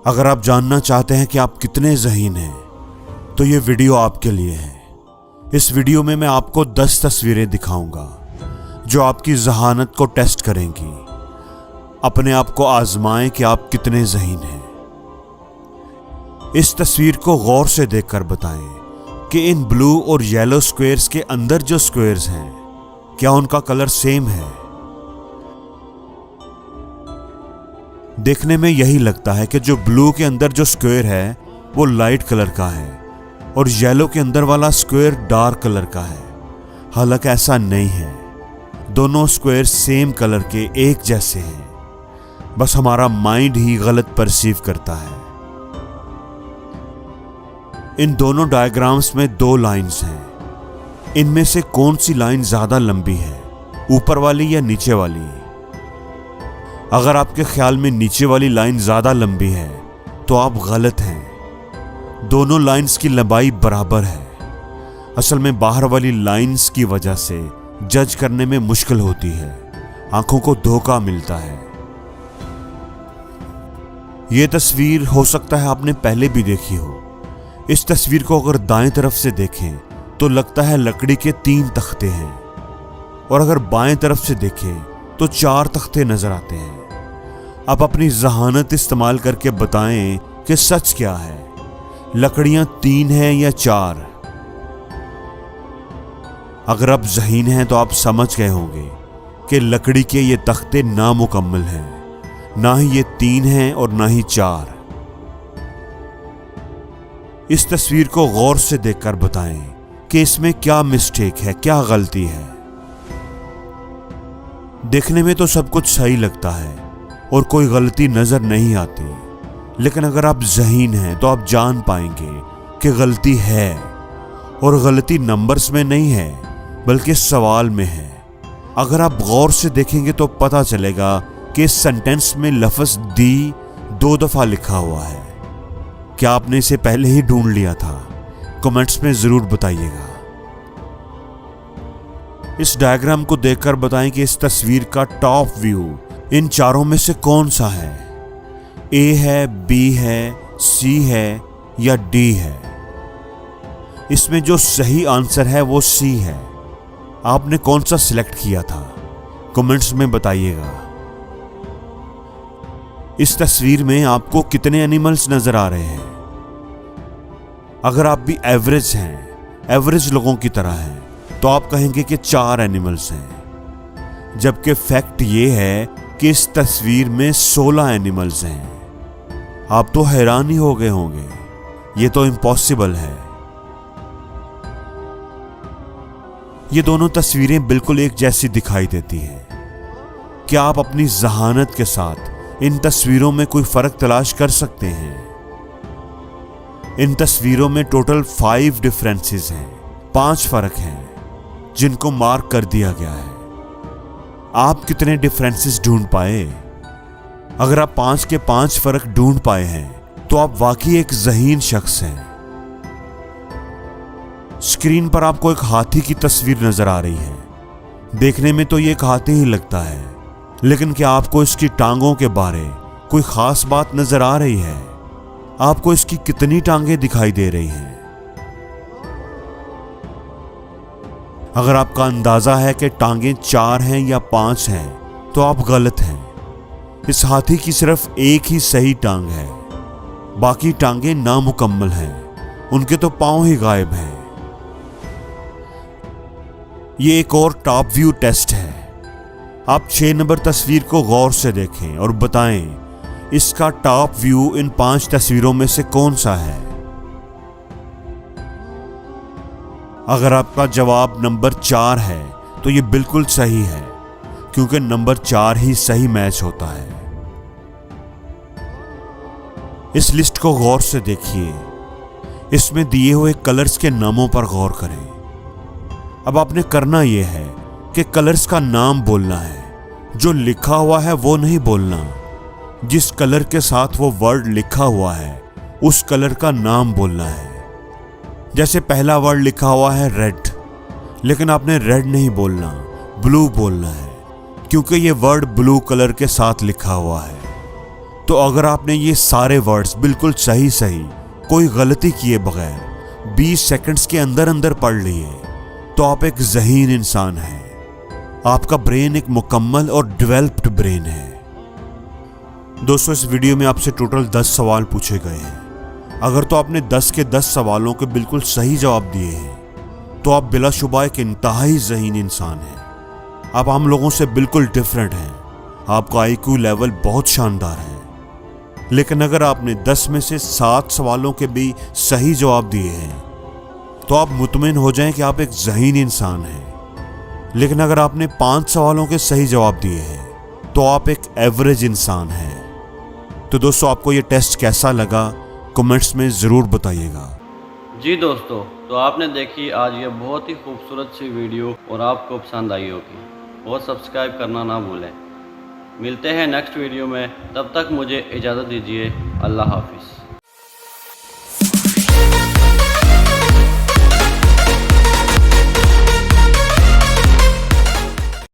अगर आप जानना चाहते हैं कि आप कितने ज़हीन हैं तो ये वीडियो आपके लिए है। इस वीडियो में मैं आपको 10 तस्वीरें दिखाऊंगा जो आपकी ज़हानत को टेस्ट करेंगी। अपने आप को आजमाएं कि आप कितने ज़हीन हैं। इस तस्वीर को गौर से देखकर बताएं कि इन ब्लू और येलो स्क्वायर्स के अंदर जो स्क्वायर्स हैं क्या उनका कलर सेम है। देखने में यही लगता है कि जो ब्लू के अंदर जो स्क्वायर है वो लाइट कलर का है और येलो के अंदर वाला स्क्वायर डार्क कलर का है। हालांकि ऐसा नहीं है, दोनों स्क्वायर सेम कलर के एक जैसे हैं, बस हमारा माइंड ही गलत परसीव करता है। इन दोनों डायग्राम्स में 2 लाइंस हैं। इनमें से कौन सी लाइन ज्यादा लंबी है, ऊपर वाली या नीचे वाली? अगर आपके ख्याल में नीचे वाली लाइन ज्यादा लंबी है तो आप गलत हैं। दोनों लाइंस की लंबाई बराबर है। असल में बाहर वाली लाइंस की वजह से जज करने में मुश्किल होती है, आंखों को धोखा मिलता है। यह तस्वीर हो सकता है आपने पहले भी देखी हो। इस तस्वीर को अगर दाएं तरफ से देखें तो लगता है लकड़ी के 3 तख्ते हैं और अगर बाएं तरफ से देखें तो 4 तख्ते नजर आते हैं। आप अपनी ज़हानत इस्तेमाल करके बताएं कि सच क्या है, लकड़ियां 3 हैं या 4? अगर आप ज़हीन हैं तो आप समझ गए होंगे कि लकड़ी के ये तख्ते नामुकम्मल हैं, ना ही ये 3 हैं और ना ही 4। इस तस्वीर को गौर से देखकर बताएं कि इसमें क्या मिस्टेक है, क्या गलती है। देखने में तो सब कुछ सही लगता है और कोई गलती नजर नहीं आती, लेकिन अगर आप ज़हीन हैं तो आप जान पाएंगे कि गलती है और गलती नंबर्स में नहीं है बल्कि सवाल में है। अगर आप गौर से देखेंगे तो पता चलेगा कि इस सेंटेंस में लफ्ज़ दी 2 दफा लिखा हुआ है। क्या आपने इसे पहले ही ढूंढ लिया था? कमेंट्स में जरूर बताइएगा। इस डायग्राम को देखकर बताएं कि इस तस्वीर का टॉप व्यू इन चारों में से कौन सा है? ए है, बी है, सी है या डी है? इसमें जो सही आंसर है वो सी है। आपने कौन सा सिलेक्ट किया था? कमेंट्स में बताइएगा। इस तस्वीर में आपको कितने एनिमल्स नजर आ रहे हैं? अगर आप भी एवरेज हैं, एवरेज लोगों की तरह हैं, तो आप कहेंगे कि 4 एनिमल्स हैं, जबकि फैक्ट ये है कि इस तस्वीर में 16 एनिमल्स हैं। आप तो हैरान ही हो गए होंगे, ये तो इम्पॉसिबल है। ये दोनों तस्वीरें बिल्कुल एक जैसी दिखाई देती हैं। क्या आप अपनी ज़हानत के साथ इन तस्वीरों में कोई फर्क तलाश कर सकते हैं? इन तस्वीरों में टोटल 5 डिफरेंसेस हैं, 5 फर्क हैं जिनको मार्क कर दिया गया है। आप कितने डिफरेंसेस ढूंढ पाए? अगर आप 5 के 5 फर्क ढूंढ पाए हैं तो आप वाकई एक ज़हीन शख्स हैं। स्क्रीन पर आपको एक हाथी की तस्वीर नजर आ रही है। देखने में तो ये एक हाथी ही लगता है, लेकिन क्या आपको इसकी टांगों के बारे कोई खास बात नजर आ रही है? आपको इसकी कितनी टांगें दिखाई दे रही हैं? अगर आपका अंदाजा है कि टांगें 4 हैं या 5 हैं तो आप गलत हैं। इस हाथी की सिर्फ एक ही सही टांग है, बाकी टांगें नामुकम्मल हैं, उनके तो पांव ही गायब हैं। ये एक और टॉप व्यू टेस्ट है। आप 6 नंबर तस्वीर को गौर से देखें और बताएं इसका टॉप व्यू इन 5 तस्वीरों में से कौन सा है। अगर आपका जवाब नंबर 4 है तो ये बिल्कुल सही है, क्योंकि नंबर 4 ही सही मैच होता है। इस लिस्ट को गौर से देखिए। इसमें दिए हुए कलर्स के नामों पर गौर करें। अब आपने करना यह है कि कलर्स का नाम बोलना है, जो लिखा हुआ है वो नहीं बोलना। जिस कलर के साथ वो वर्ड लिखा हुआ है उस कलर का नाम बोलना है। जैसे पहला वर्ड लिखा हुआ है रेड, लेकिन आपने रेड नहीं बोलना, ब्लू बोलना है, क्योंकि ये वर्ड ब्लू कलर के साथ लिखा हुआ है। तो अगर आपने ये सारे वर्ड्स बिल्कुल सही सही कोई गलती किए बगैर 20 सेकंड्स के अंदर अंदर पढ़ लिए तो आप एक ज़हीन इंसान हैं। आपका ब्रेन एक मुकम्मल और डेवलप्ड ब्रेन है। दोस्तों, इस वीडियो में आपसे टोटल 10 सवाल पूछे गए हैं। अगर तो आपने 10 के 10 सवालों के बिल्कुल सही जवाब दिए हैं तो आप बिलाशुबा एक इंतहाई ज़हीन इंसान हैं। आप हम लोगों से बिल्कुल डिफरेंट हैं। आपका IQ लेवल बहुत शानदार है। लेकिन अगर आपने 10 में से 7 सवालों के भी सही जवाब दिए हैं तो आप मुतमिन हो जाएं कि आप एक ज़हीन इंसान हैं। लेकिन अगर आपने 5 सवालों के सही जवाब दिए हैं तो आप एक एवरेज इंसान हैं। तो दोस्तों, आपको ये टेस्ट कैसा लगा कमेंट्स में ज़रूर बताइएगा। जी दोस्तों, तो आपने देखी आज ये बहुत ही खूबसूरत सी वीडियो और आपको पसंद आई होगी और सब्सक्राइब करना ना भूलें। मिलते हैं नेक्स्ट वीडियो में, तब तक मुझे इजाज़त दीजिए। अल्लाह हाफिज़।